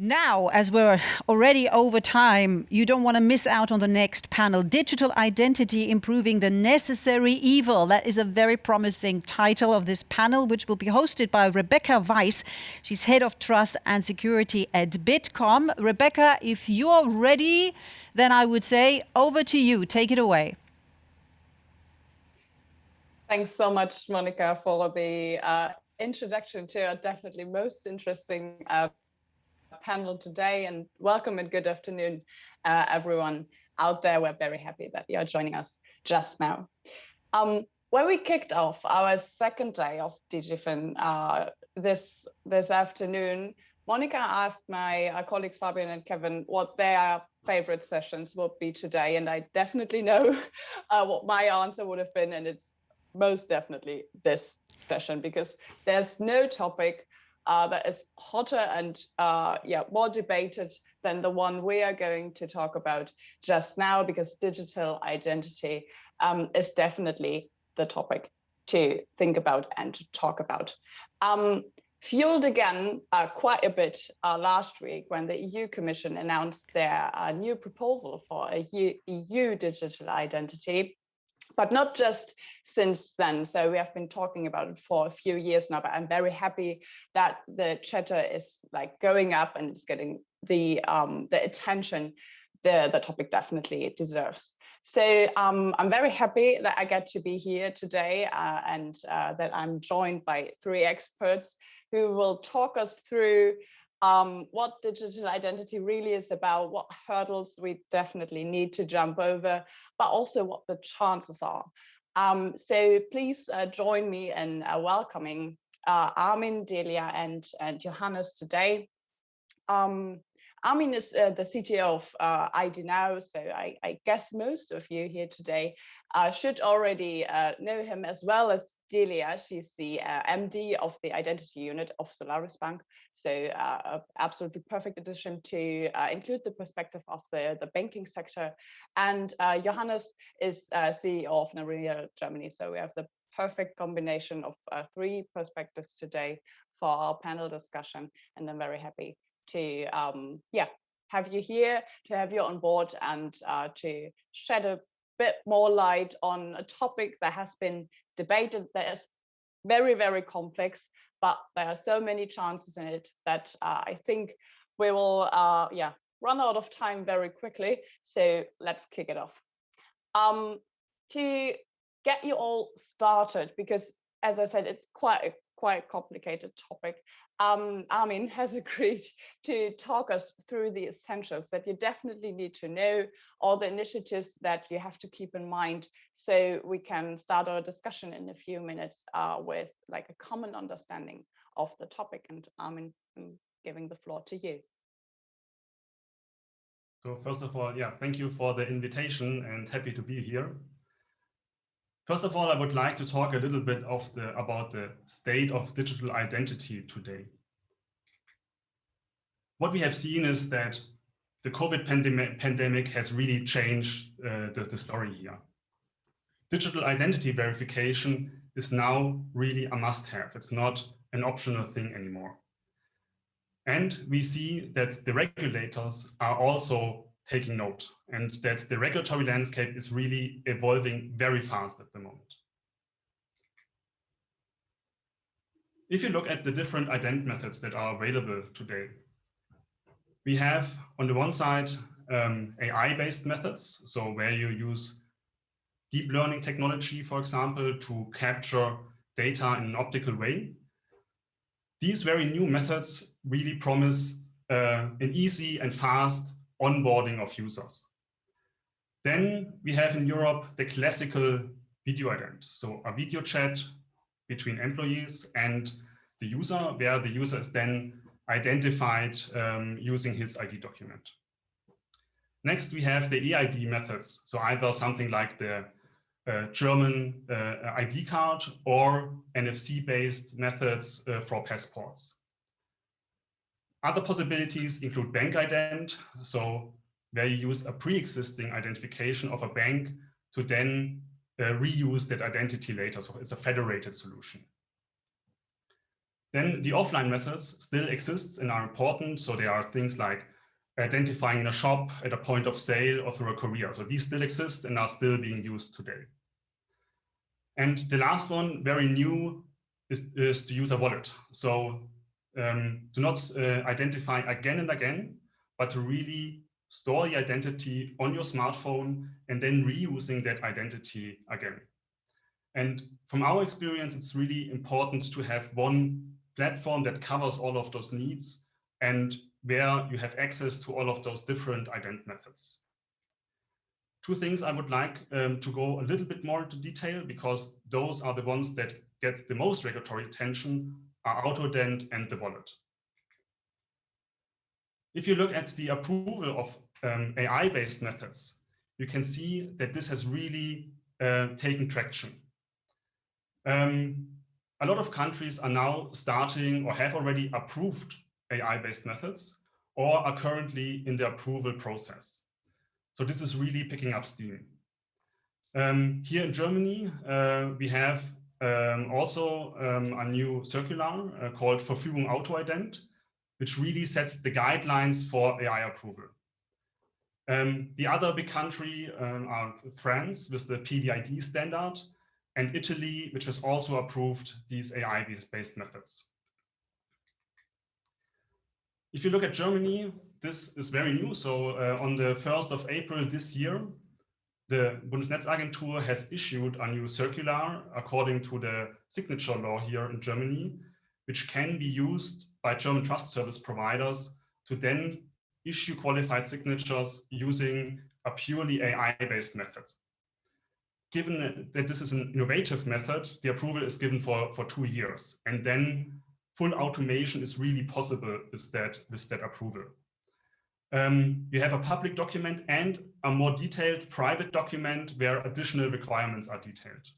Now, as we're already over time, you don't want to miss out on the next panel, Digital Identity, Improving the Necessary Evil. That is a very promising title of this panel, which will be hosted by Rebecca Weiss. She's Head of Trust and Security at Bitkom. Rebecca, if you're ready, then I would say over to you. Take it away. Thanks so much, Monica, for the introduction to a definitely most interesting panel today, and welcome and good afternoon, everyone out there. We're very happy that you're joining us just now. When we kicked off our second day of DigiFin this afternoon, Monica asked my colleagues Fabian and Kevin what their favorite sessions would be today, and I definitely know what my answer would have been, and it's most definitely this session, because there's no topic that is hotter and more debated than the one we are going to talk about just now, because digital identity is definitely the topic to think about and to talk about. Fueled again quite a bit last week when the EU Commission announced their new proposal for a EU digital identity. But not just since then. So we have been talking about it for a few years now, but I'm very happy that the chatter is like going up and it's getting the attention the topic definitely deserves. So I'm very happy that I get to be here today and that I'm joined by three experts who will talk us through what digital identity really is about, what hurdles we definitely need to jump over, but also what the chances are. So please join me in welcoming Armin, Delia, and Johannes today. Armin is the CTO of ID Now, so I guess most of you here today should already know him, as well as Delia. She's the MD of the identity unit of Solaris Bank, so absolutely perfect addition to include the perspective of the banking sector. And Johannes is CEO of unruly Germany, so we have the perfect combination of three perspectives today for our panel discussion, and I'm very happy to have you here, to have you on board, and to shed a bit more light on a topic that has been debated, that is very, very complex, but there are so many chances in it that I think we will run out of time very quickly. So let's kick it off. To get you all started, because as I said, it's quite a complicated topic. Armin has agreed to talk us through the essentials that you definitely need to know, all the initiatives that you have to keep in mind, so we can start our discussion in a few minutes with like a common understanding of the topic. And Armin, I'm giving the floor to you. So first of all, thank you for the invitation and happy to be here. First of all, I would like to talk a little bit about the state of digital identity today. What we have seen is that the COVID pandemic has really changed the story here. Digital identity verification is now really a must-have. It's not an optional thing anymore. And we see that the regulators are also taking note, and that the regulatory landscape is really evolving very fast at the moment. If you look at the different ident methods that are available today, we have on the one side AI-based methods, so where you use deep learning technology, for example, to capture data in an optical way. These very new methods really promise an easy and fast onboarding of users. Then we have in Europe the classical video ident, so a video chat between employees and the user, where the user is then identified using his ID document. Next, we have the eID methods, so either something like the German ID card or NFC-based methods for passports. Other possibilities include bank ident, so where you use a pre-existing identification of a bank to then reuse that identity later, so it's a federated solution. Then the offline methods still exist and are important. So there are things like identifying in a shop, at a point of sale, or through a courier. So these still exist and are still being used today. And the last one, very new, is to use a wallet. So to not identify again and again, but to really store the identity on your smartphone and then reusing that identity again. And from our experience, it's really important to have one platform that covers all of those needs and where you have access to all of those different ident methods. Two things I would like to go a little bit more into detail, because those are the ones that get the most regulatory attention, are auto-ident and the wallet. If you look at the approval of AI-based methods, you can see that this has really taken traction. A lot of countries are now starting or have already approved AI-based methods or are currently in the approval process. So this is really picking up steam. Here in Germany, we have also a new circular called Verfügung Auto-Ident, which really sets the guidelines for AI approval. The other big country are France with the PDID standard, and Italy, which has also approved these AI-based methods. If you look at Germany, this is very new. So on the 1st of April this year, the Bundesnetzagentur has issued a new circular according to the signature law here in Germany, which can be used by German trust service providers to then issue qualified signatures using a purely AI-based method. Given that this is an innovative method, the approval is given for 2 years, and then full automation is really possible with that approval. You have a public document and a more detailed private document where additional requirements are detailed.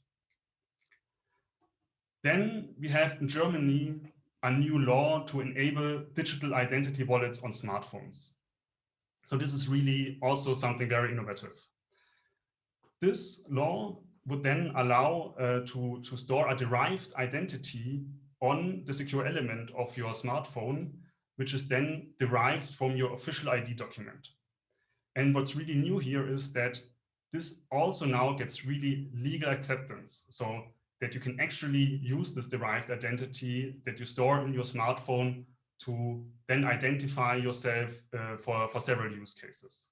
Then we have in Germany a new law to enable digital identity wallets on smartphones. So this is really also something very innovative. This law would then allow to store a derived identity on the secure element of your smartphone, which is then derived from your official ID document. And what's really new here is that this also now gets really legal acceptance, so that you can actually use this derived identity that you store in your smartphone to then identify yourself for several use cases.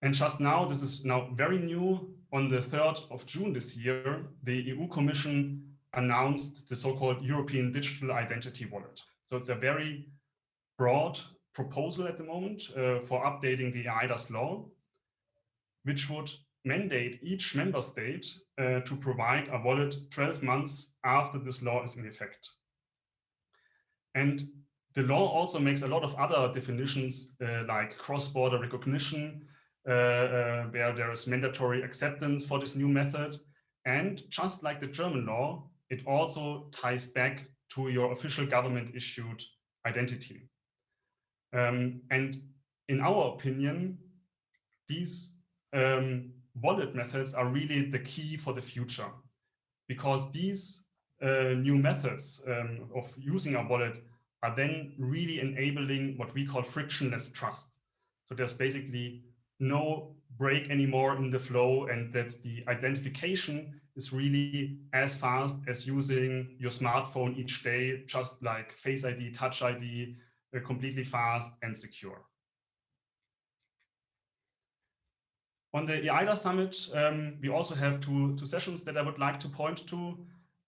And just now, this is now very new, on the 3rd of June this year, the EU Commission announced the so-called European Digital Identity Wallet. So it's a very broad proposal at the moment for updating the eIDAS law, which would mandate each member state to provide a wallet 12 months after this law is in effect. And the law also makes a lot of other definitions like cross-border recognition, where there is mandatory acceptance for this new method. And just like the German law, it also ties back to your official government-issued identity. And in our opinion, these wallet methods are really the key for the future, because these new methods of using a wallet are then really enabling what we call frictionless trust. So there's basically no break anymore in the flow, and that the identification is really as fast as using your smartphone each day, just like Face ID, Touch ID, completely fast and secure. On the eIDAS Summit, we also have two sessions that I would like to point to,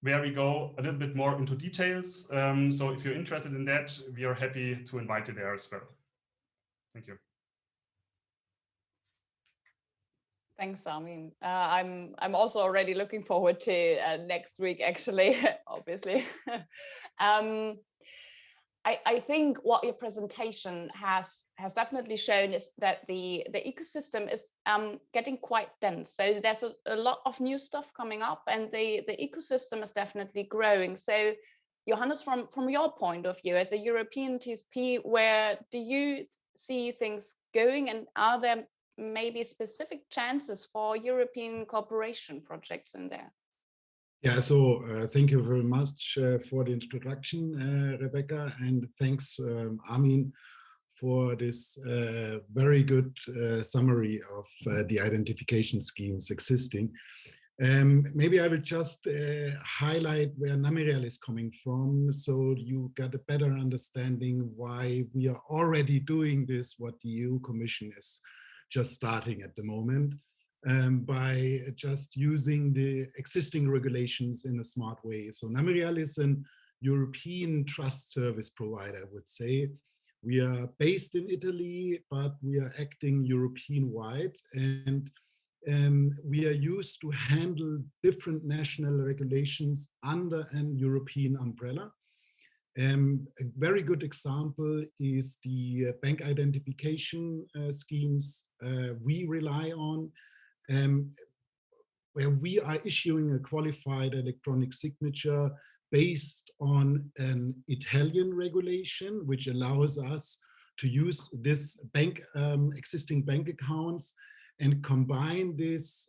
where we go a little bit more into details. So if you're interested in that, we are happy to invite you there as well. Thank you. Thanks, Armin. I'm also already looking forward to next week, actually, obviously. I think what your presentation has definitely shown is that the ecosystem is getting quite dense. So there's a lot of new stuff coming up, and the ecosystem is definitely growing. So Johannes, from your point of view as a European TSP, where do you see things going, and are there maybe specific chances for European cooperation projects in there? Yeah, so thank you very much for the introduction, Rebecca, and thanks, Armin, for this very good summary of the identification schemes existing. Maybe I will just highlight where Namirial is coming from, so you get a better understanding why we are already doing this, what the EU Commission is just starting at the moment, by just using the existing regulations in a smart way. So Namirial is an European trust service provider, I would say. We are based in Italy, but we are acting European-wide, and we are used to handle different national regulations under an European umbrella. A very good example is the bank identification schemes we rely on, where we are issuing a qualified electronic signature based on an Italian regulation, which allows us to use this existing bank accounts and combine this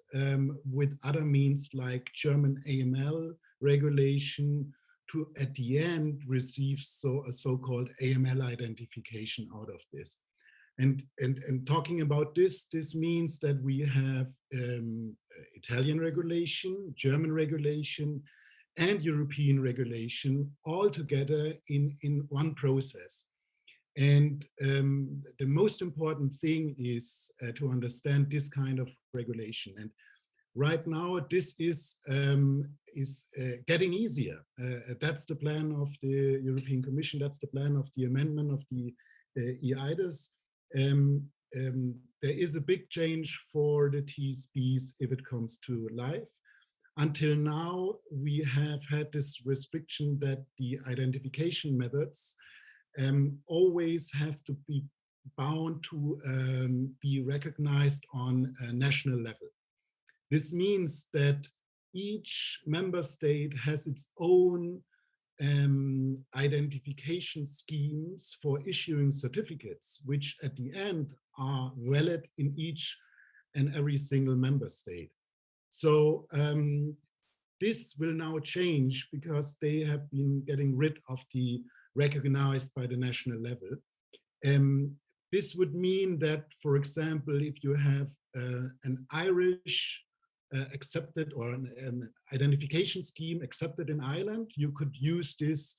with other means like German AML regulation to, at the end, receive a so-called AML identification out of this. And talking about this means that we have Italian regulation, German regulation, and European regulation all together in one process. And the most important thing is to understand this kind of regulation. And right now, this is getting easier. That's the plan of the European Commission. That's the plan of the amendment of the EIDAS. There is a big change for the TSBs if it comes to life. Until now, we have had this restriction that the identification methods always have to be bound to be recognized on a national level. This means that each member state has its own identification schemes for issuing certificates, which at the end are valid in each and every single member state. So this will now change because they have been getting rid of the recognized by the national level. This would mean that, for example, if you have an Irish accepted or an identification scheme accepted in Ireland, you could use this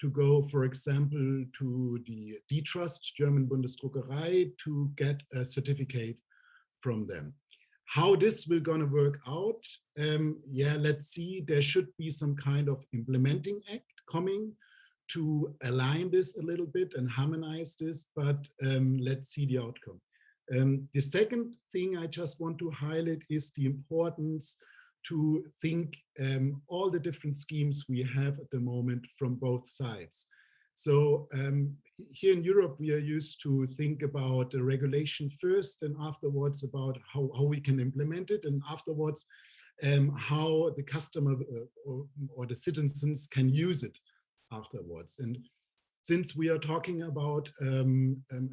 to go, for example, to the D-Trust, German Bundesdruckerei, to get a certificate from them. How this will gonna work out, yeah, let's see. There should be some kind of implementing act coming to align this a little bit and harmonize this, but let's see the outcome. The second thing I just want to highlight is the importance to think all the different schemes we have at the moment from both sides. So here in Europe, we are used to think about the regulation first and afterwards about how we can implement it, and afterwards how the customer or the citizens can use it afterwards. And since we are talking about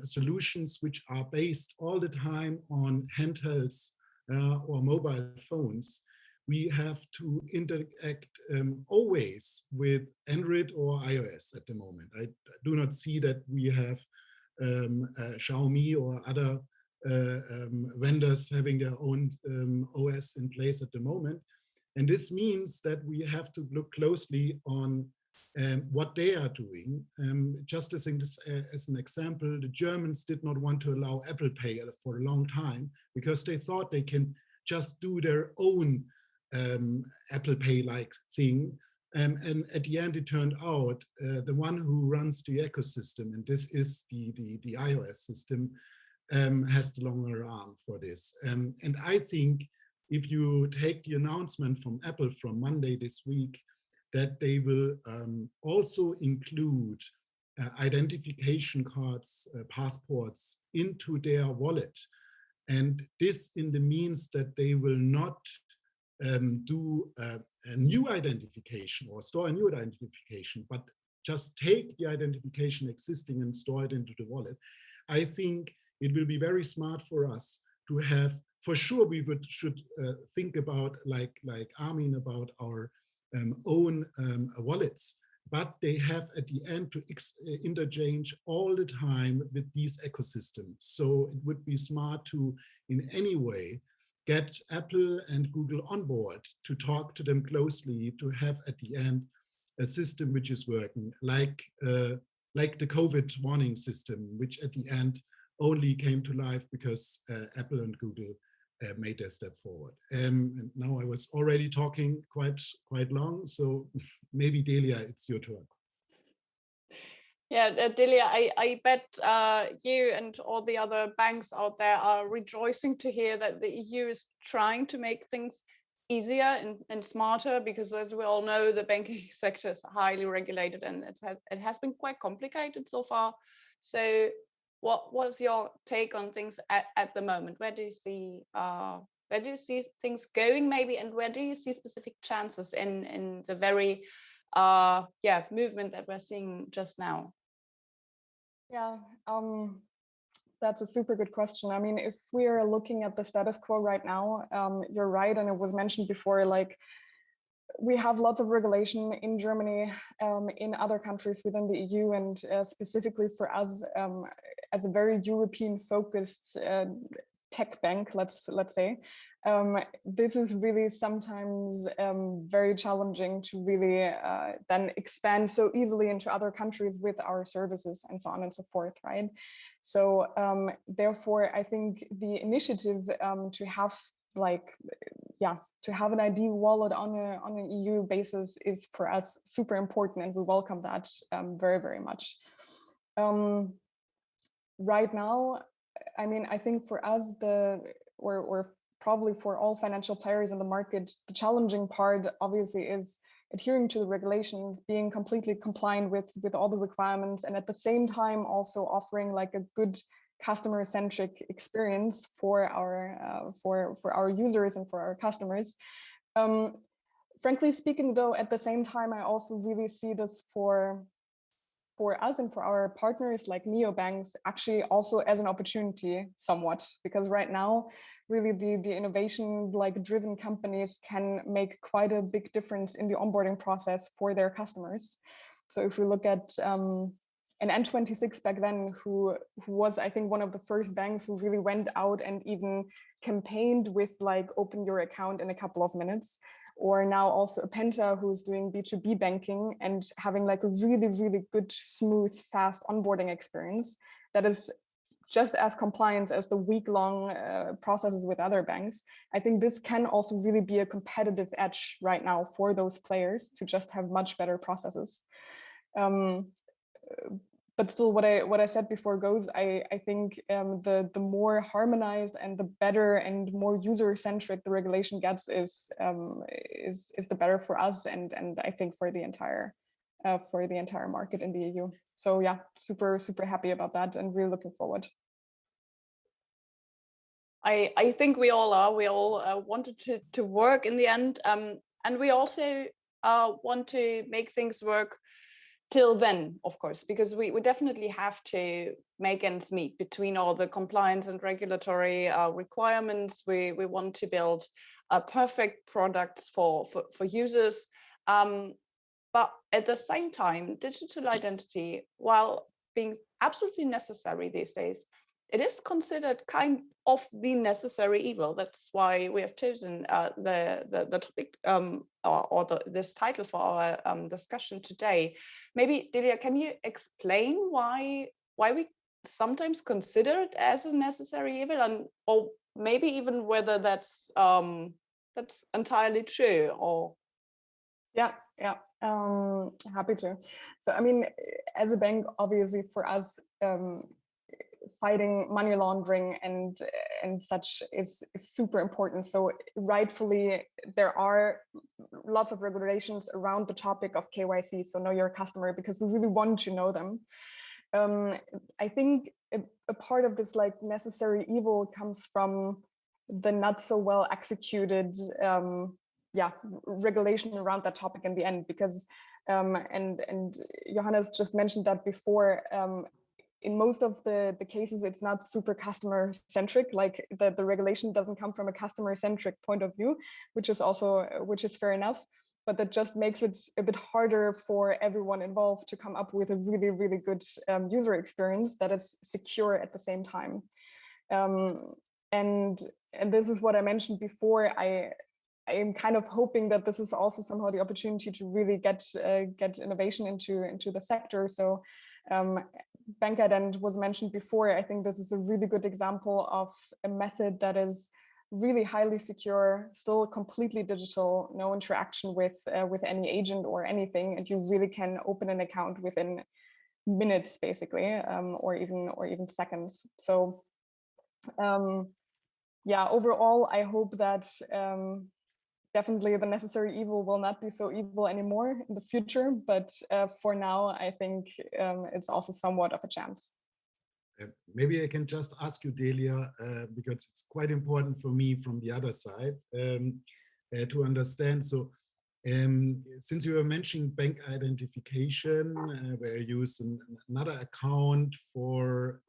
solutions which are based all the time on handhelds or mobile phones, we have to interact always with Android or iOS at the moment. I do not see that we have Xiaomi or other vendors having their own OS in place at the moment. And this means that we have to look closely on what they are doing. Just as an example, the Germans did not want to allow Apple Pay for a long time because they thought they can just do their own Apple Pay-like thing. And at the end, it turned out the one who runs the ecosystem, and this is the iOS system, has the longer arm for this. And I think if you take the announcement from Apple from Monday this week, that they will also include identification cards, passports into their wallet. And this in the means that they will not do a new identification or store a new identification, but just take the identification existing and store it into the wallet. I think it will be very smart for us to have, for sure we should think about, like Armin, about our own wallets, but they have at the end to interchange all the time with these ecosystems. So it would be smart to, in any way, get Apple and Google on board, to talk to them closely, to have at the end a system which is working, like the COVID warning system, which at the end only came to life because Apple and Google made their step forward. And now I was already talking quite long, so maybe Delia, it's your turn. Yeah, Delia, I bet you and all the other banks out there are rejoicing to hear that the EU is trying to make things easier and smarter, because as we all know, the banking sector is highly regulated and it has been quite complicated so far. So what was your take on things at the moment? Where do you see things going maybe, and where do you see specific chances in the very movement that we're seeing just now? Yeah, that's a super good question. I mean, if we are looking at the status quo right now, you're right, and it was mentioned before, like, we have lots of regulation in Germany, in other countries within the EU, and specifically for us, as a very European-focused tech bank, let's say, this is really sometimes very challenging to really then expand so easily into other countries with our services and so on and so forth, right? So therefore, I think the initiative to have an ID wallet on an EU basis is for us super important, and we welcome that very, very much. Right now, I mean, I think for us, or probably for all financial players in the market, the challenging part obviously is adhering to the regulations, being completely compliant with all the requirements, and at the same time also offering like a good customer-centric experience for our users and for our customers. Frankly speaking, though, at the same time, I also really see this for us and for our partners like neobanks actually also as an opportunity somewhat, because right now really the innovation like driven companies can make quite a big difference in the onboarding process for their customers. So if we look at an N26 back then, who was, I think, one of the first banks who really went out and even campaigned with like open your account in a couple of minutes, or now also a Penta who's doing B2B banking and having like a really, really good, smooth, fast onboarding experience that is just as compliant as the week-long processes with other banks. I think this can also really be a competitive edge right now for those players to just have much better processes. But still, what I said before goes. I think the more harmonized and the better and more user-centric the regulation gets is the better for us, and I think for the entire market in the EU. So yeah, super happy about that and really looking forward. I think we all are. We all wanted to work in the end, and we also want to make things work till then, of course, because we definitely have to make ends meet between all the compliance and regulatory requirements. We want to build perfect products for users, but at the same time, digital identity, while being absolutely necessary these days, it is considered kind of the necessary evil. That's why we have chosen the topic this title for our discussion today. Maybe, Delia, can you explain why we sometimes consider it as a necessary evil, and or maybe even whether that's entirely true? Or yeah, happy to. So I mean, as a bank, obviously for us, fighting money laundering and such is super important. So rightfully, there are lots of regulations around the topic of KYC, so know your customer, because we really want to know them. I think a part of this like necessary evil comes from the not so well executed regulation around that topic in the end, because and Johannes just mentioned that before. In most of the cases, it's not super customer centric. Like the regulation doesn't come from a customer centric point of view, which is fair enough. but that just makes it a bit harder for everyone involved to come up with a really, really good user experience that is secure at the same time. And this is what I mentioned before. I am kind of hoping that this is also somehow the opportunity to really get innovation into the sector. So bank ident was mentioned before. I think this is a really good example of a method that is really highly secure, still completely digital, no interaction with any agent or anything, and you really can open an account within minutes, basically, or even seconds. So, yeah, overall, I hope that definitely the necessary evil will not be so evil anymore in the future. But for now, I think it's also somewhat of a chance. Maybe I can just ask you, Delia, because it's quite important for me from the other side to understand. So since you were mentioning bank identification, where you use another account for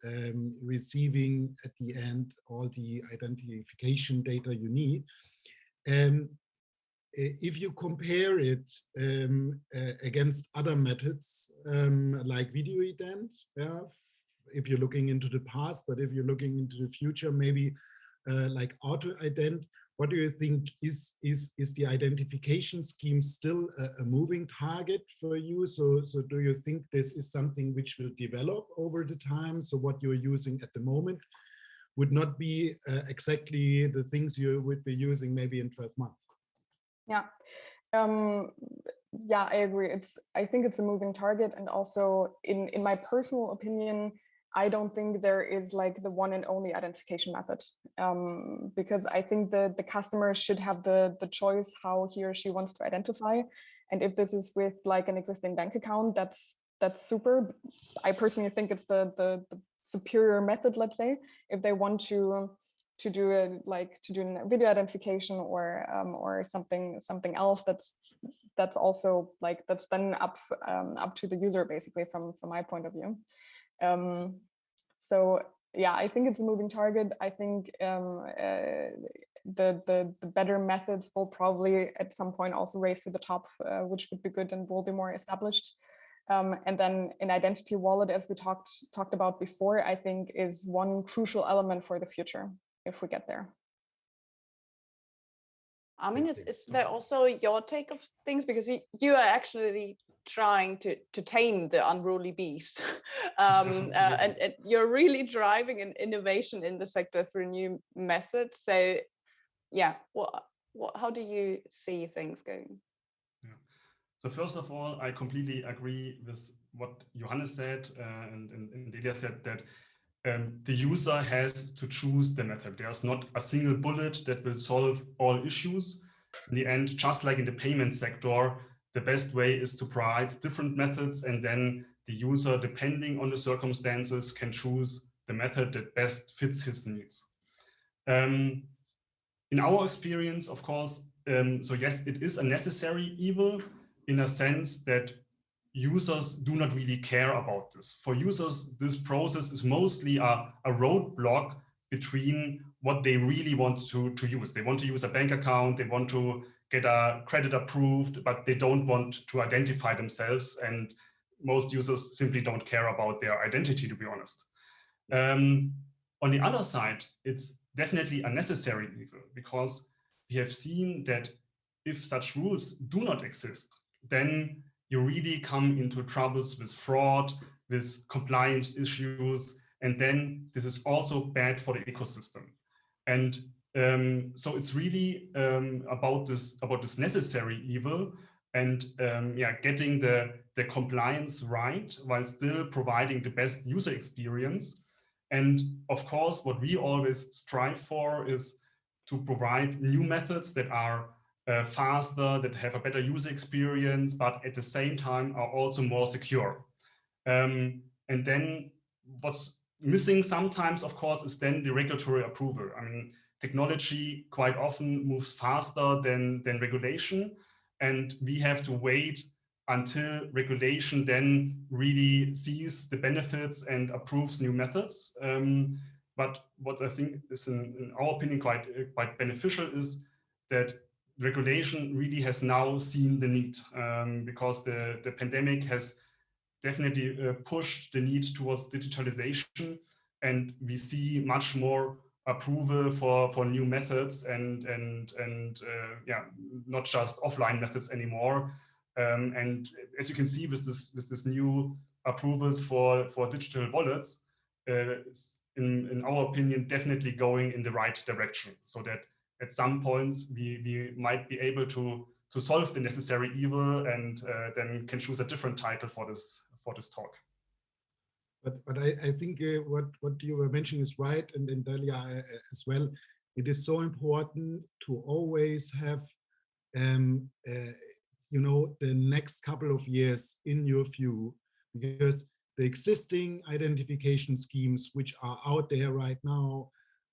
receiving at the end all the identification data you need, if you compare it against other methods like video ident, if you're looking into the past, but if you're looking into the future, maybe like auto ident, what do you think is the identification scheme still a moving target for you? So do you think this is something which will develop over the time? So what you're using at the moment would not be exactly the things you would be using maybe in 12 months? Yeah. Yeah, I agree. I think it's a moving target, and also in my personal opinion, I don't think there is like the one and only identification method, because I think the customer should have the choice how he or she wants to identify. And if this is with like an existing bank account, that's super. I personally think it's the superior method, let's say. If they want to do a video identification or something else, that's also like, that's then up to the user, basically, from my point of view. So yeah, I think it's a moving target. I think the better methods will probably at some point also raise to the top, which would be good and will be more established. And then an identity wallet, as we talked about before, I think is one crucial element for the future if we get there. I mean, is there also your take of things, because you are actually trying to tame the unruly beast, and you're really driving an innovation in the sector through new methods. So, yeah, how do you see things going? Yeah. So first of all, I completely agree with what Johannes said and Delia said, that the user has to choose the method. There's not a single bullet that will solve all issues. In the end, just like in the payment sector, the best way is to provide different methods, and then the user, depending on the circumstances, can choose the method that best fits his needs. In our experience, of course, so yes, it is a necessary evil in a sense that users do not really care about this. For users, this process is mostly a roadblock between what they really want to use. They want to use a bank account, they want to get a credit approved, but they don't want to identify themselves. And most users simply don't care about their identity, to be honest. On the other side, it's definitely a necessary evil, because we have seen that if such rules do not exist, then you really come into troubles with fraud, with compliance issues, and then this is also bad for the ecosystem. And so it's really about this necessary evil, and getting the compliance right while still providing the best user experience. And of course, what we always strive for is to provide new methods that are faster, that have a better user experience, but at the same time are also more secure. And then what's missing sometimes, of course, is then the regulatory approval. I mean, technology quite often moves faster than regulation, and we have to wait until regulation then really sees the benefits and approves new methods. But what I think is, in our opinion, quite beneficial is that regulation really has now seen the need, because the pandemic has definitely pushed the need towards digitalization, and we see much more approval for new methods and yeah, not just offline methods anymore. And as you can see with this new approvals for digital wallets, in our opinion, definitely going in the right direction, so that at some points we might be able to solve the necessary evil, and then can choose a different title for this talk. But I think what you were mentioning is right, and Dalia as well. It is so important to always have, you know, the next couple of years in your view, because the existing identification schemes which are out there right now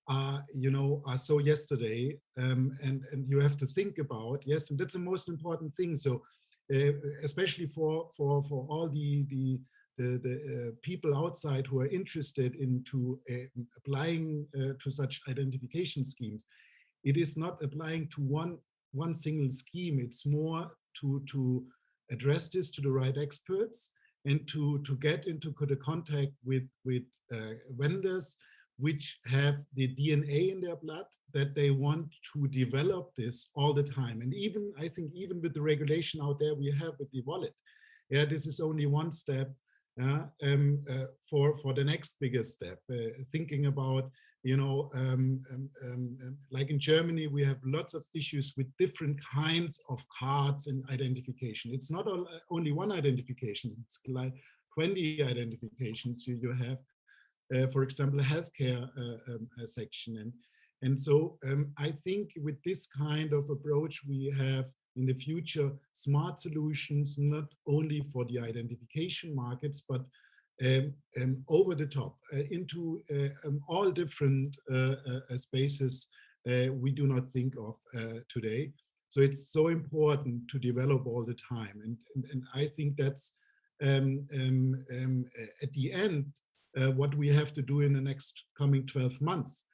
are, you know, are so yesterday, and you have to think about, yes, and that's the most important thing. So especially for all the people outside who are interested into applying to such identification schemes, it is not applying to one single scheme. It's more to address this to the right experts, and to get into the contact with vendors which have the DNA in their blood, that they want to develop this all the time. And even, I think, even with the regulation out there we have with the wallet, yeah, this is only one step for the next bigger step. Thinking about, you know, like in Germany, we have lots of issues with different kinds of cards and identification. It's not only one identification, it's like 20 identifications you have. For example, a healthcare section. And so I think with this kind of approach, we have in the future smart solutions, not only for the identification markets, but over the top into all different spaces we do not think of today. So it's so important to develop all the time. And I think that's at the end, what we have to do in the next coming 12 months,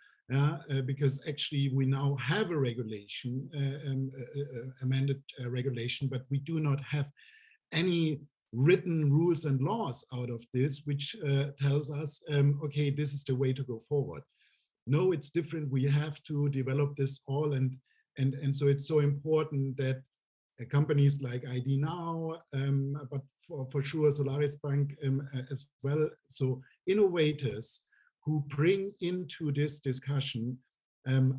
because actually we now have a regulation, amended regulation, but we do not have any written rules and laws out of this, which tells us, okay, this is the way to go forward. No, it's different. We have to develop this all, and so it's so important that companies like ID Now, but for sure Solaris Bank as well. So innovators who bring into this discussion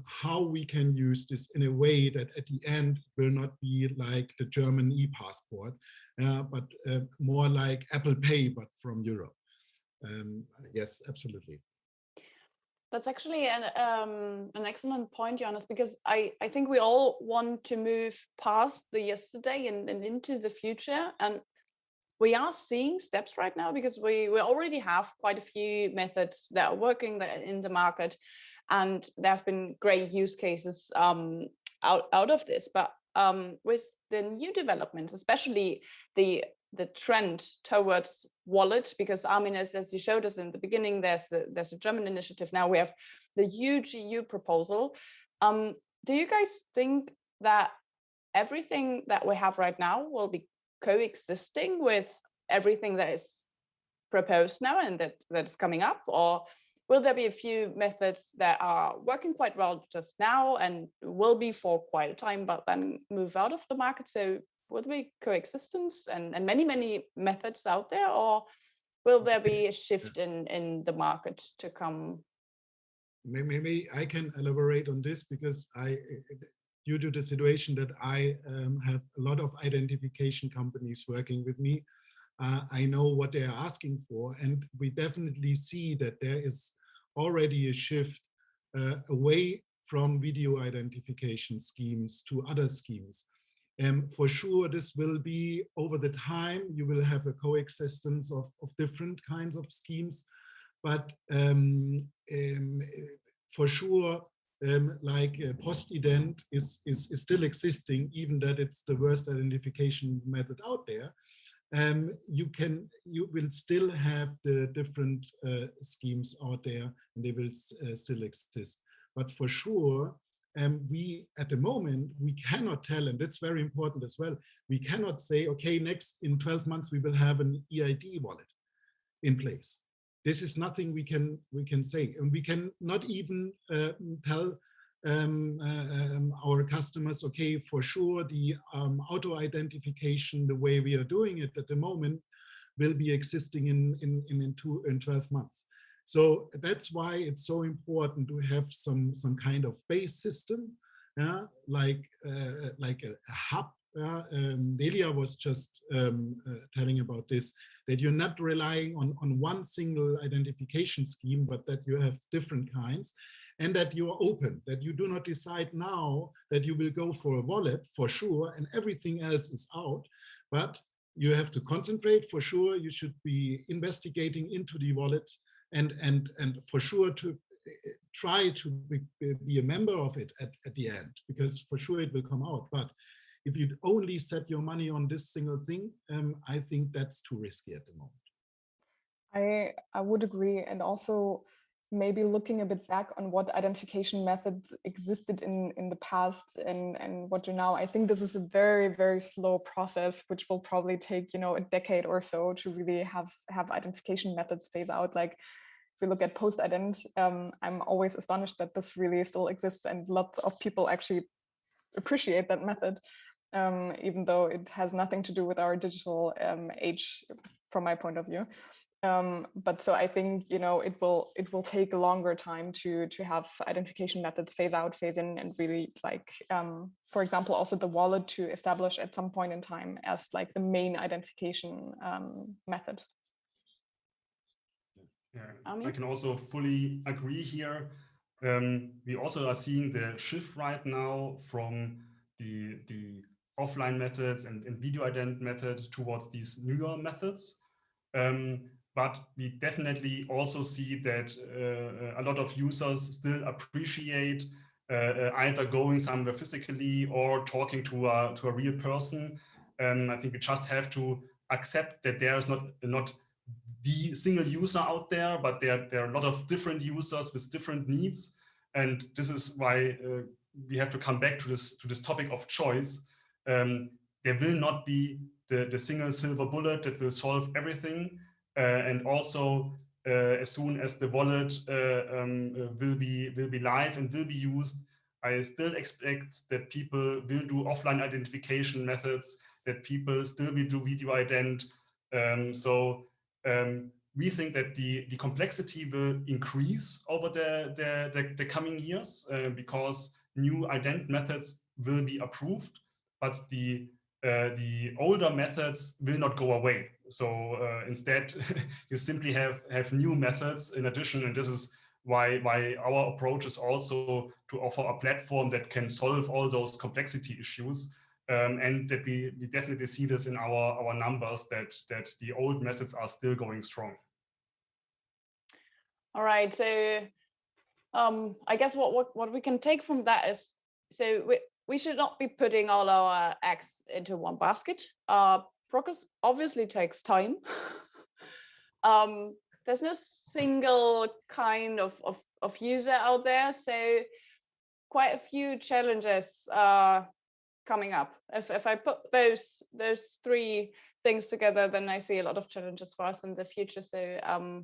how we can use this in a way that at the end will not be like the German e-passport, but more like Apple Pay, but from Europe. Yes, absolutely. That's actually an excellent point, Jonas, because I think we all want to move past the yesterday and into the future. And we are seeing steps right now, because we already have quite a few methods that are working in the market. And there have been great use cases out of this. But with the new developments, especially the trend towards wallet, because Armin, as you showed us in the beginning, there's a German initiative. Now we have the huge EU proposal. Do you guys think that everything that we have right now will be coexisting with everything that is proposed now and that is coming up? Or will there be a few methods that are working quite well just now and will be for quite a time, but then move out of the market? So will there be coexistence and many methods out there, or will there be a shift in the market to come? Maybe I can elaborate on this, because due to the situation that I have a lot of identification companies working with me, I know what they are asking for, and we definitely see that there is already a shift away from video identification schemes to other schemes. For sure, this will be over the time, you will have a coexistence of different kinds of schemes, but for sure, like post-ident is still existing, even that it's the worst identification method out there. You will still have the different schemes out there, and they will still exist. But for sure, we, at the moment, we cannot tell, and that's very important as well, we cannot say, okay, next in 12 months, we will have an EID wallet in place. This is nothing we can say, and we can not even tell our customers, okay, for sure, the auto identification, the way we are doing it at the moment, will be existing in 12 months. So that's why it's so important to have some kind of base system, like a hub. Delia was just telling about this, that you're not relying on one single identification scheme, but that you have different kinds, and that you are open, that you do not decide now that you will go for a wallet for sure, and everything else is out, but you have to concentrate for sure. You should be investigating into the wallet, and for sure to try to be a member of it at the end, because for sure it will come out. But if you only set your money on this single thing, I think that's too risky at the moment. I would agree, and also maybe looking a bit back on what identification methods existed in the past and what do now. I think this is a very, very slow process, which will probably take, you know, a decade or so to really have identification methods phase out. Like if we look at post-ident, I'm always astonished that this really still exists, and lots of people actually appreciate that method, even though it has nothing to do with our digital age, from my point of view. But so I think, you know, it will take a longer time to have identification methods phase out, phase in, and really, like, for example, also the wallet to establish at some point in time as like the main identification method. Yeah, I can also fully agree here. We also are seeing the shift right now from the offline methods and video ident method towards these newer methods. But we definitely also see that a lot of users still appreciate either going somewhere physically or talking to a real person. I think we just have to accept that there is not the single user out there, but there are a lot of different users with different needs, and this is why we have to come back to this topic of choice. There will not be the single silver bullet that will solve everything. And also, as soon as the wallet will be live and will be used, I still expect that people will do offline identification methods, that people still will do video ident. We think that the complexity will increase over the coming years because new ident methods will be approved, but the older methods will not go away. So instead, you simply have new methods in addition, and this is why our approach is also to offer a platform that can solve all those complexity issues, and that we definitely see this in our numbers that the old methods are still going strong. All right, so I guess what we can take from that is, so we should not be putting all our eggs into one basket. Progress obviously takes time. There's no single kind of user out there, so quite a few challenges coming up. If I put those three things together, then I see a lot of challenges for us in the future. So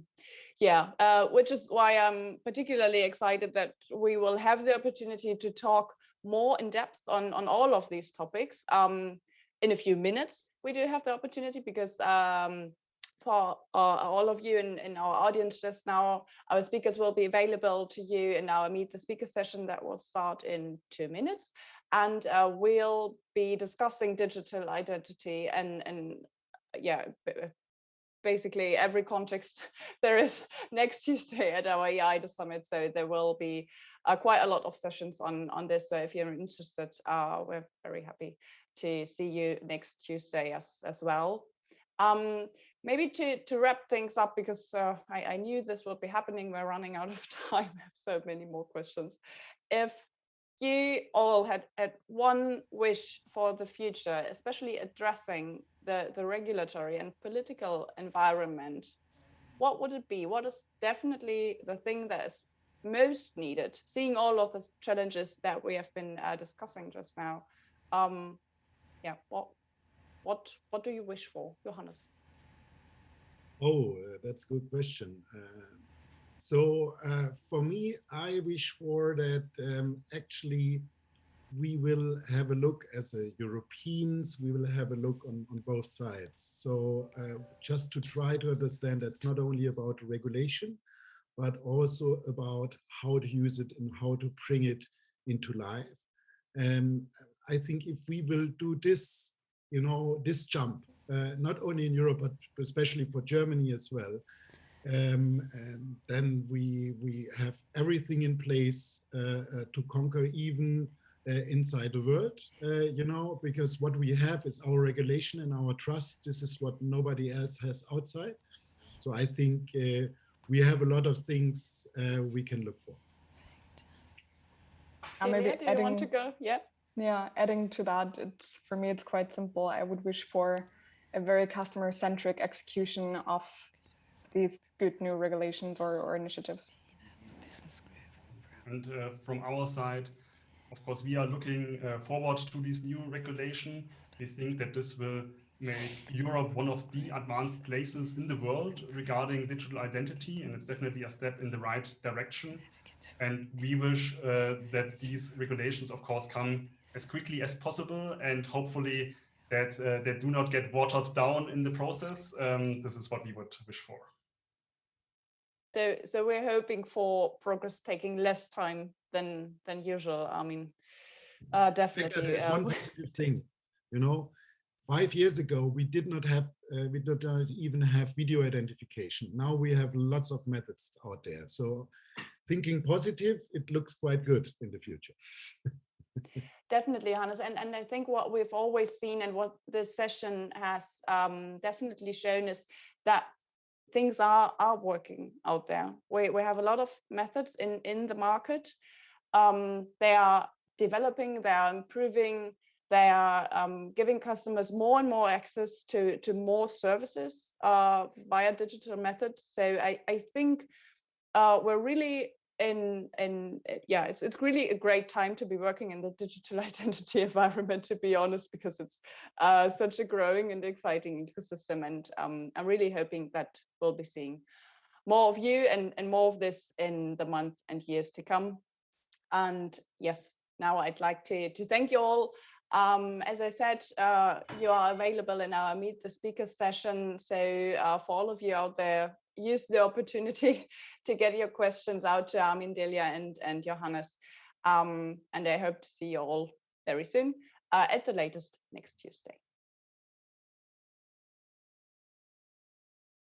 which is why I'm particularly excited that we will have the opportunity to talk more in depth on all of these topics in a few minutes. We do have the opportunity because for all of you in our audience just now, our speakers will be available to you in our Meet the Speaker session that will start in 2 minutes. And we'll be discussing digital identity and basically every context there is next Tuesday at our EIDA Summit. So there will be quite a lot of sessions on this. So if you're interested, we're very happy to see you next Tuesday as well. Maybe to wrap things up, because I knew this would be happening. We're running out of time. I have so many more questions. If you all had one wish for the future, especially addressing the regulatory and political environment, what would it be? What is definitely the thing that is most needed, seeing all of the challenges that we have been discussing just now. Yeah, what do you wish for, Johannes? Oh, that's a good question. So for me, I wish for that actually we will have a look as Europeans, we will have a look on both sides. So just to try to understand that's not only about regulation, but also about how to use it and how to bring it into life. And I think if we will do this, this jump, not only in Europe, but especially for Germany as well, and then we have everything in place to conquer even inside the world, because what we have is our regulation and our trust. This is what nobody else has outside. So I think we have a lot of things we can look for. Maybe do you want to go? Yeah. Yeah, adding to that, for me, it's quite simple. I would wish for a very customer-centric execution of these good new regulations or initiatives. And from our side, of course, we are looking forward to these new regulations. We think that this will make Europe one of the advanced places in the world regarding digital identity, and it's definitely a step in the right direction. And we wish that these regulations, of course, come as quickly as possible, and hopefully that they do not get watered down in the process. This is what we would wish for. So we're hoping for progress taking less time than usual. I mean, definitely. There's one positive thing, 5 years ago we did not even have video identification. Now we have lots of methods out there. So thinking positive, it looks quite good in the future. Definitely, Hannes, and I think what we've always seen and what this session has definitely shown is that things are working out there. We have a lot of methods in the market. They are developing, they are improving, they are giving customers more and more access to more services via digital methods. So I think we're really it's really a great time to be working in the digital identity environment, to be honest, because it's such a growing and exciting ecosystem. And I'm really hoping that we'll be seeing more of you and more of this in the month and years to come. And yes, now I'd like to thank you all. As I said, you are available in our Meet the Speakers session. So for all of you out there, use the opportunity to get your questions out to Armin, Delia, and Johannes. And I hope to see you all very soon, at the latest next Tuesday.